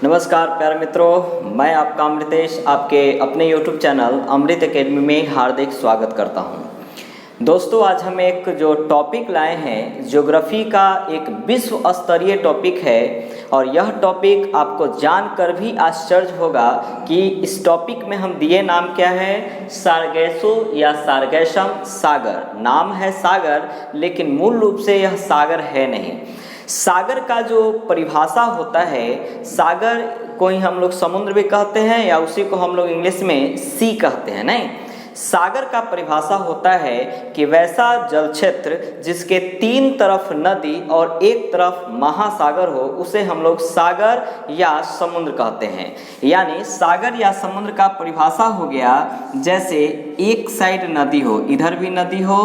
नमस्कार प्यारे मित्रों, मैं आपका अमृतेश आपके अपने YouTube चैनल अमृत एकेडमी में हार्दिक स्वागत करता हूं। दोस्तों, आज हम एक जो टॉपिक लाए हैं, ज्योग्राफी का एक विश्व स्तरीय टॉपिक है और यह टॉपिक आपको जानकर भी आश्चर्य होगा कि इस टॉपिक में हम दिए नाम क्या है, सारगैसो या सारगैसम सागर। नाम है सागर, लेकिन मूल रूप से यह सागर है नहीं। सागर का जो परिभाषा होता है, सागर को ही हम लोग समुद्र भी कहते हैं या उसी को हम लोग इंग्लिश में सी कहते हैं। नहीं, सागर का परिभाषा होता है कि वैसा जल क्षेत्र जिसके तीन तरफ नदी और एक तरफ महासागर हो, उसे हम लोग सागर या समुद्र कहते हैं। यानी सागर या समुद्र का परिभाषा हो गया, जैसे एक साइड नदी हो, इधर भी नदी हो,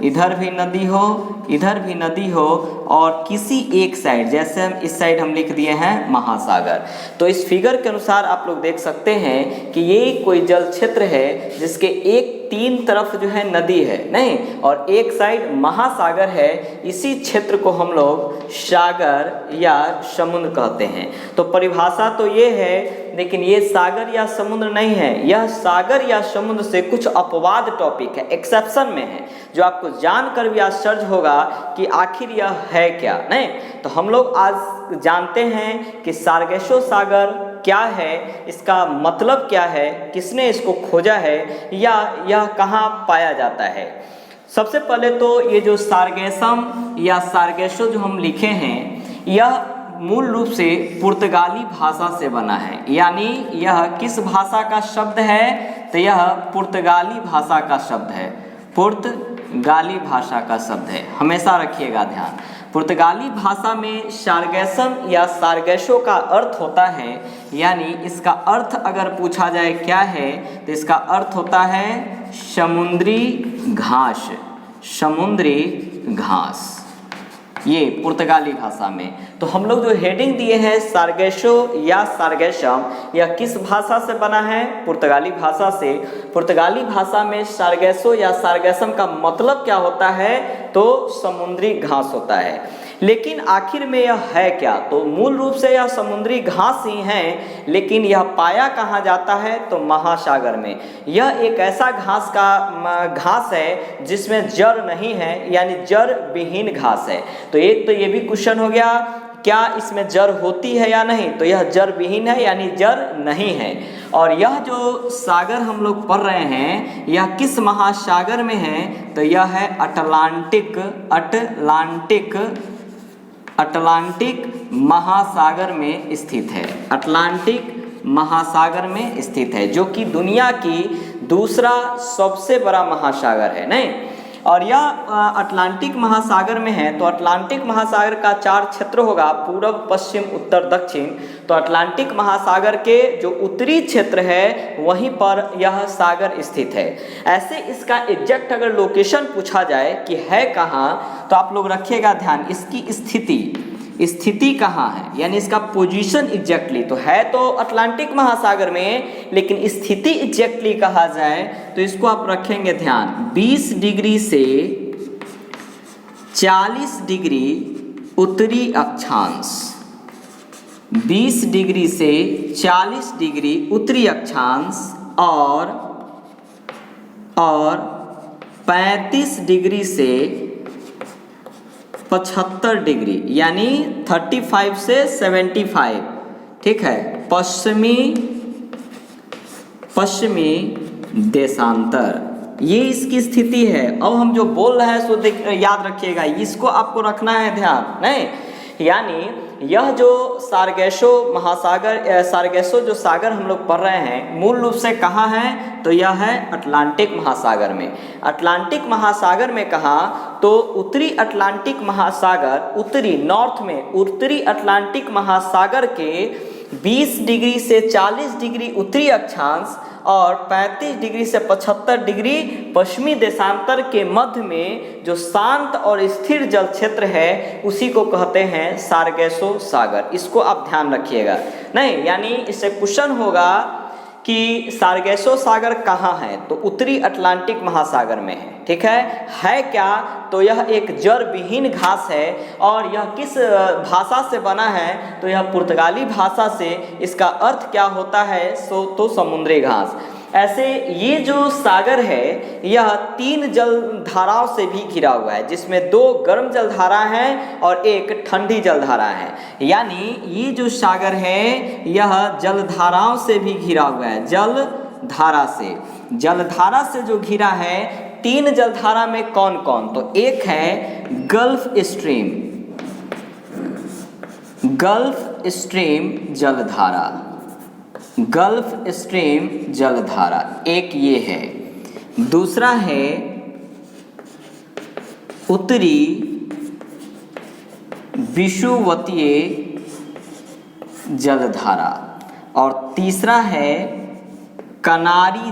इधर भी नदी हो, इधर भी नदी हो, और किसी एक साइड, जैसे हम इस साइड हम लिख दिए हैं महासागर। तो इस फिगर के अनुसार आप लोग देख सकते हैं कि ये कोई जल क्षेत्र है जिसके एक तीन तरफ जो है नदी है, नहीं, और एक साइड महासागर है। इसी क्षेत्र को हम लोग सागर या समुद्र कहते हैं। तो परिभाषा तो ये है, लेकिन ये सागर या समुद्र नहीं है। यह सागर या समुद्र से कुछ अपवाद टॉपिक है, एक्सेप्शन में है, जो आपको जानकर भी आश्चर्य होगा कि आखिर यह है क्या। नहीं, तो हम लोग आज जानते हैं कि सारगैसो सागर क्या है, इसका मतलब क्या है, किसने इसको खोजा है, या यह कहाँ पाया जाता है। सबसे पहले तो ये जो सारगैसम या सारगैसो जो हम लिखे हैं, यह मूल रूप से पुर्तगाली भाषा से बना है। यानी यह किस भाषा का शब्द है, तो यह पुर्तगाली भाषा का शब्द है, पुर्तगाली भाषा का शब्द है। हमेशा रखिएगा ध्यान, पुर्तगाली भाषा में सारगैसम या सारगैसो का अर्थ होता है, यानी इसका अर्थ अगर पूछा जाए क्या है, तो इसका अर्थ होता है समुद्री घास, समुद्री घास, ये पुर्तगाली भाषा में। तो हम लोग जो हेडिंग दिए हैं सारगैसो या सारगैसम, यह किस भाषा से बना है, पुर्तगाली भाषा से। पुर्तगाली भाषा में सारगैसो या सारगैसम का मतलब क्या होता है, तो समुद्री घास होता है। लेकिन आखिर में यह है क्या, तो मूल रूप से यह समुद्री घास ही है, लेकिन यह पाया कहाँ जाता है, तो महासागर में। यह एक ऐसा घास है जिसमें जड़ नहीं है, यानी जड़ विहीन घास है। तो एक तो ये भी क्वेश्चन हो गया, क्या इसमें जड़ होती है या नहीं, तो यह जड़ विहीन है, यानी जड़ नहीं है। और यह जो सागर हम लोग पढ़ रहे हैं, यह किस महासागर में है, तो यह है अटलांटिक महासागर में स्थित है। अटलांटिक महासागर में स्थित है, जो कि दुनिया की दूसरा सबसे बड़ा महासागर है। नहीं, और यह अटलांटिक महासागर में है। तो अटलांटिक महासागर का 4 क्षेत्र होगा, पूर्व, पश्चिम, उत्तर, दक्षिण। तो अटलांटिक महासागर के जो उत्तरी क्षेत्र है, वहीं पर यह सागर स्थित है। ऐसे इसका एग्जैक्ट अगर लोकेशन पूछा जाए कि है कहाँ, तो आप लोग रखिएगा ध्यान, इसकी स्थिति कहाँ है, यानी इसका पोजीशन एग्जैक्टली तो है तो अटलांटिक महासागर में, लेकिन स्थिति एग्जैक्टली कहा जाए तो इसको आप रखेंगे ध्यान, 20 डिग्री से 40 डिग्री उत्तरी अक्षांश, 20 डिग्री से 40 डिग्री उत्तरी अक्षांश और 35 डिग्री से 75 डिग्री, यानी 35 से 75, ठीक है, पश्चिमी देशांतर, ये इसकी स्थिति है। अब हम जो बोल रहे हैं सो याद रखिएगा, इसको आपको रखना है ध्यान। नहीं, यानी यह जो सारगैसो महासागर, सारगैसो जो सागर हम लोग पढ़ रहे हैं, मूल रूप से कहाँ है, तो यह है अटलांटिक महासागर में। अटलांटिक महासागर में कहाँ, तो उत्तरी अटलांटिक महासागर, उत्तरी नॉर्थ में उत्तरी अटलांटिक महासागर के 20 डिग्री से 40 डिग्री उत्तरी अक्षांश और 35 डिग्री से 75 डिग्री पश्चिमी देशांतर के मध्य में जो शांत और स्थिर जल क्षेत्र है, उसी को कहते हैं सारगैसो सागर। इसको आप ध्यान रखिएगा। नहीं, यानी इससे क्वेश्चन होगा कि सारगेसो सागर कहाँ है, तो उत्तरी अटलांटिक महासागर में है। ठीक है क्या, तो यह एक जड़ विहीन घास है और यह किस भाषा से बना है, तो यह पुर्तगाली भाषा से। इसका अर्थ क्या होता है, तो समुद्री घास। ऐसे ये जो सागर है यह 3 जलधाराओं से भी घिरा हुआ है, जिसमें 2 गर्म जलधारा हैं और एक ठंडी जलधारा है। यानी ये जो सागर है यह जलधाराओं से भी घिरा हुआ है, जलधारा से जो घिरा है। 3 जलधारा में कौन कौन, तो एक है गल्फ स्ट्रीम जलधारा, एक ये है। दूसरा है उत्तरी विषुवतीय जलधारा और तीसरा है कनारी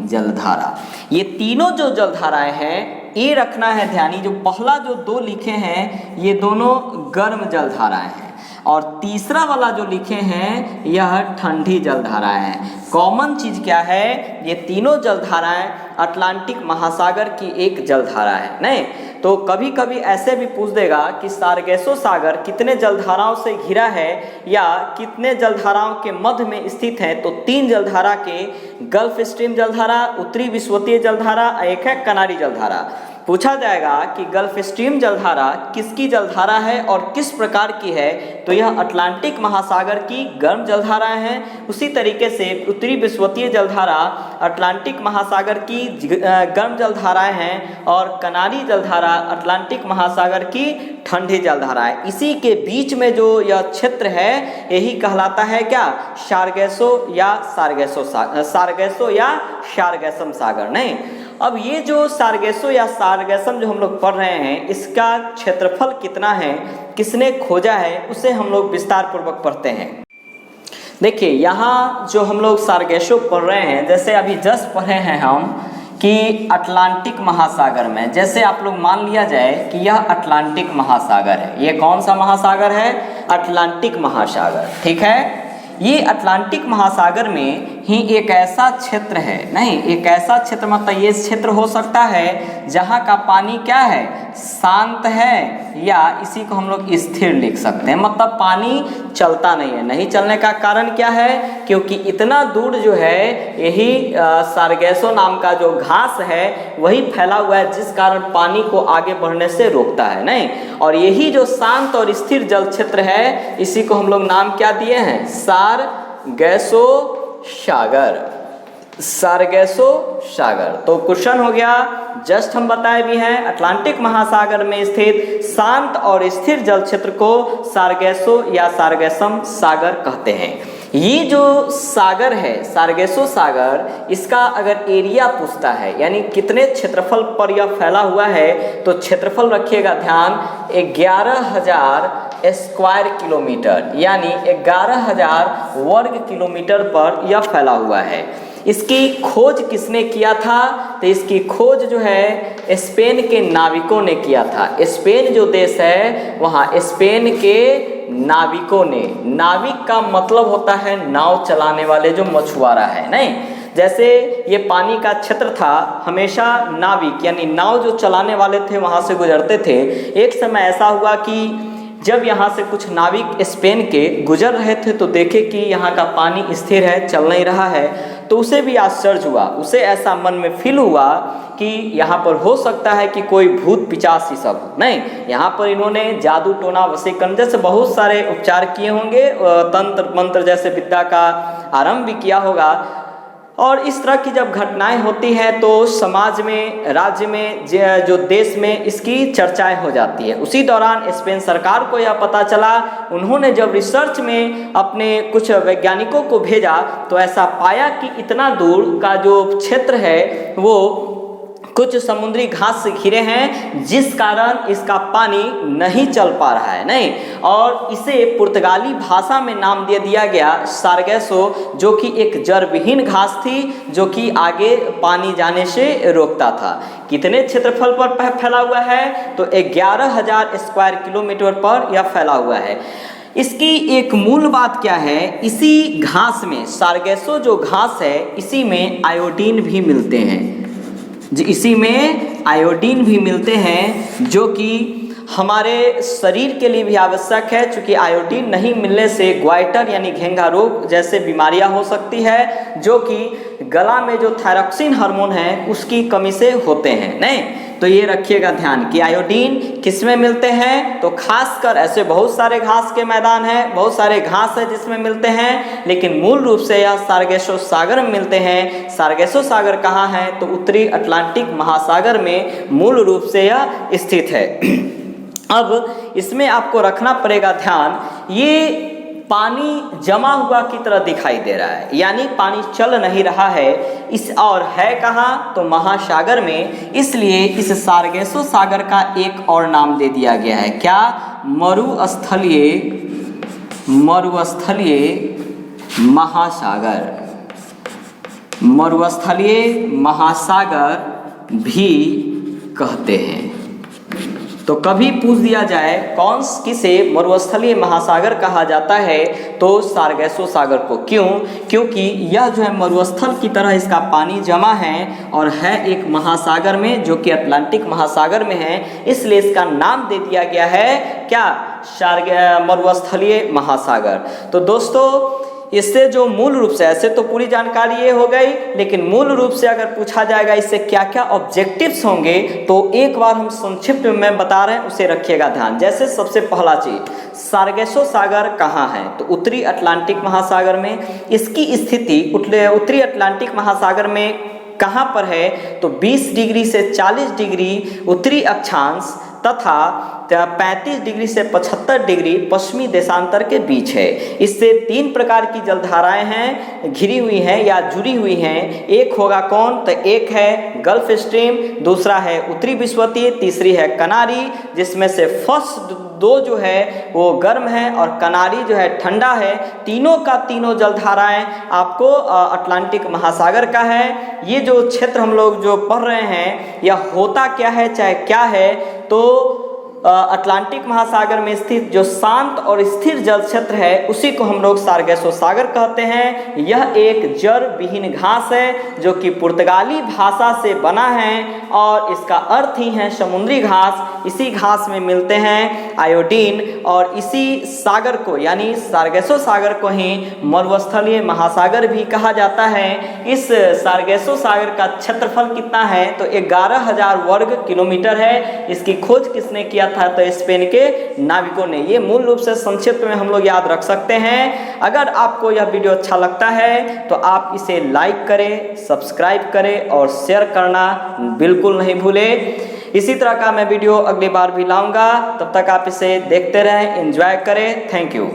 जलधारा। ये तीनों जो जलधाराएं हैं, ये रखना है ध्यानी, जो पहला जो 2 लिखे हैं ये दोनों गर्म जलधाराएं हैं और तीसरा वाला जो लिखे हैं यह ठंडी जलधाराएं हैं। कॉमन चीज क्या है, ये तीनों जलधाराएं अटलांटिक महासागर की एक जलधारा है। नहीं तो कभी कभी ऐसे भी पूछ देगा कि सारगेसो सागर कितने जलधाराओं से घिरा है या कितने जलधाराओं के मध्य में स्थित है, तो 3 जलधारा के गल्फ स्ट्रीम जलधारा, उत्तरी विषुवतीय जलधारा, एक है कनारी जलधारा। पूछा जाएगा कि गल्फ स्ट्रीम जलधारा किसकी जलधारा है और किस प्रकार की है, तो यह अटलांटिक महासागर की गर्म जलधाराएं हैं। उसी तरीके से उत्तरी विषुवतीय जलधारा अटलांटिक महासागर की गर्म जलधाराएं हैं और कनारी जलधारा अटलांटिक महासागर की ठंडी जलधाराएं। इसी के बीच में जो यह क्षेत्र है यही कहलाता है क्या, सारगेसो या सारगेसम सागर। नहीं, अब ये जो सारगेसो या सारगेसम जो हम लोग पढ़ रहे हैं, इसका क्षेत्रफल कितना है, किसने खोजा है, उसे हम लोग विस्तार पूर्वक पढ़ते हैं। देखिए यहाँ जो हम लोग सारगेसो पढ़ रहे हैं, जैसे अभी जस्ट पढ़े हैं हम कि अटलांटिक महासागर में, जैसे आप लोग मान लिया जाए कि यह अटलांटिक महासागर है। ये कौन सा महासागर है, अटलांटिक महासागर। ठीक है, ये अटलांटिक महासागर में ही एक ऐसा क्षेत्र है, नहीं एक ऐसा क्षेत्र मतलब ये क्षेत्र हो सकता है जहाँ का पानी क्या है, शांत है, या इसी को हम लोग स्थिर लिख सकते हैं, मतलब पानी चलता नहीं है। नहीं चलने का कारण क्या है, क्योंकि इतना दूर जो है यही सारगेसो नाम का जो घास है वही फैला हुआ है, जिस कारण पानी को आगे बढ़ने से रोकता है। नहीं, और यही जो शांत और स्थिर जल क्षेत्र है इसी को हम लोग नाम क्या दिए हैं, सारगेसो सागर। तो क्वेश्चन हो गया, जस्ट हम बताए भी हैं, अटलांटिक महासागर में स्थित शांत और स्थिर जल क्षेत्र को सारगेसो या सारगेसम सागर कहते हैं। ये जो सागर है सारगेसो सागर, इसका अगर एरिया पूछता है यानी कितने क्षेत्रफल पर यह फैला हुआ है, तो क्षेत्रफल रखिएगा ध्यान, 11,000 स्क्वायर किलोमीटर, यानी 11,000 वर्ग किलोमीटर पर यह फैला हुआ है। इसकी खोज किसने किया था, तो इसकी खोज जो है स्पेन के नाविकों ने किया था। स्पेन जो देश है वहाँ स्पेन के नाविकों ने, नाविक का मतलब होता है नाव चलाने वाले जो मछुआरा है। नहीं, जैसे ये पानी का क्षेत्र था, हमेशा नाविक यानी नाव जो चलाने वाले थे वहाँ से गुजरते थे। एक समय ऐसा हुआ कि जब यहाँ से कुछ नाविक स्पेन के गुजर रहे थे तो देखे कि यहाँ का पानी स्थिर है, चल नहीं रहा है, तो उसे भी आश्चर्य हुआ। उसे ऐसा मन में फील हुआ कि यहाँ पर हो सकता है कि कोई भूत पिशाच ही सब। नहीं, यहाँ पर इन्होंने जादू टोना वशीकरण जैसे बहुत सारे उपचार किए होंगे, तंत्र मंत्र जैसे विद्या का आरंभ भी किया होगा। और इस तरह की जब घटनाएं होती हैं तो समाज में, राज्य में, जो देश में इसकी चर्चाएं हो जाती है। उसी दौरान स्पेन सरकार को यह पता चला, उन्होंने जब रिसर्च में अपने कुछ वैज्ञानिकों को भेजा तो ऐसा पाया कि इतना दूर का जो क्षेत्र है वो कुछ समुद्री घास से घिरे हैं, जिस कारण इसका पानी नहीं चल पा रहा है। नहीं, और इसे पुर्तगाली भाषा में नाम दे दिया गया सारगेसो, जो कि एक जड़ विहीन घास थी जो कि आगे पानी जाने से रोकता था। कितने क्षेत्रफल पर फैला हुआ है, तो 11,000 स्क्वायर किलोमीटर पर यह फैला हुआ है। इसकी एक मूल बात क्या है, इसी घास में सारगैसो जो घास है इसी में आयोडीन भी मिलते हैं, इसी में आयोडीन भी मिलते हैं जो कि हमारे शरीर के लिए भी आवश्यक है। चूँकि आयोडीन नहीं मिलने से ग्वाइटर यानी घेंघा रोग जैसे बीमारियां हो सकती है, जो कि गला में जो थायरॉक्सिन हार्मोन है उसकी कमी से होते हैं। नहीं तो ये रखिएगा ध्यान कि आयोडीन किस में मिलते हैं, तो खासकर ऐसे बहुत सारे घास के मैदान हैं, बहुत सारे घास है जिसमें मिलते हैं, लेकिन मूल रूप से यह सारगैसो सागर में मिलते हैं। सारगैसो सागर कहाँ है, तो उत्तरी अटलांटिक महासागर में मूल रूप से यह स्थित है। अब इसमें आपको रखना पड़ेगा ध्यान, ये पानी जमा हुआ की तरह दिखाई दे रहा है, यानी पानी चल नहीं रहा है इस, और है कहाँ, तो महासागर में। इसलिए इस सारगैसो सागर का एक और नाम दे दिया गया है, क्या, मरुस्थलीय महासागर, मरुस्थलीय महासागर भी कहते हैं। तो कभी पूछ दिया जाए कौन किसे मरुस्थलीय महासागर कहा जाता है, तो सारगैसो सागर को। क्यों, क्योंकि यह जो है मरुस्थल की तरह इसका पानी जमा है और है एक महासागर में जो कि अटलांटिक महासागर में है, इसलिए इसका नाम दे दिया गया है क्या, मरुस्थलीय महासागर। तो दोस्तों इससे जो मूल रूप से, ऐसे तो पूरी जानकारी ये हो गई, लेकिन मूल रूप से अगर पूछा जाएगा इससे क्या क्या ऑब्जेक्टिव्स होंगे, तो एक बार हम संक्षिप्त में बता रहे हैं, उसे रखिएगा ध्यान। जैसे सबसे पहला चीज, सारगैसो सागर कहाँ है, तो उत्तरी अटलांटिक महासागर में। इसकी स्थिति उत्तरी अटलांटिक महासागर में कहाँ पर है, तो 20 डिग्री से 40 डिग्री उत्तरी अक्षांश तथा 35 डिग्री से 75 डिग्री पश्चिमी देशांतर के बीच है। इससे 3 प्रकार की जलधाराएं हैं, घिरी हुई हैं या जुड़ी हुई हैं। एक होगा कौन, तो एक है गल्फ स्ट्रीम, दूसरा है उत्तरी विश्वतीय, तीसरी है कनारी, जिसमें से फर्स्ट 2 जो है वो गर्म है और कनारी जो है ठंडा है। तीनों का तीनों जलधाराएं आपको अटलांटिक महासागर का है। ये जो क्षेत्र हम लोग जो पढ़ रहे हैं यह होता क्या है, चाहे क्या है, तो अटलांटिक महासागर में स्थित जो शांत और स्थिर जल क्षेत्र है उसी को हम लोग सारगैसो सागर कहते हैं। यह एक जड़ विहीन घास है जो कि पुर्तगाली भाषा से बना है और इसका अर्थ ही है समुद्री घास। इसी घास में मिलते हैं आयोडीन और इसी सागर को यानी सारगैसो सागर को ही मरुस्थलीय महासागर भी कहा जाता है। इस सारगैसो सागर का क्षेत्रफल कितना है, तो 11,000 वर्ग किलोमीटर है। इसकी खोज किसने किया था, तो स्पेन के नाविकों ने। ये मूल रूप से संक्षिप्त में हम लोग याद रख सकते हैं। अगर आपको यह वीडियो अच्छा लगता है तो आप इसे लाइक करें, सब्सक्राइब करें और शेयर करना बिल्कुल नहीं भूलें। इसी तरह का मैं वीडियो अगली बार भी लाऊंगा, तब तक आप इसे देखते रहें, एंजॉय करें। Thank you.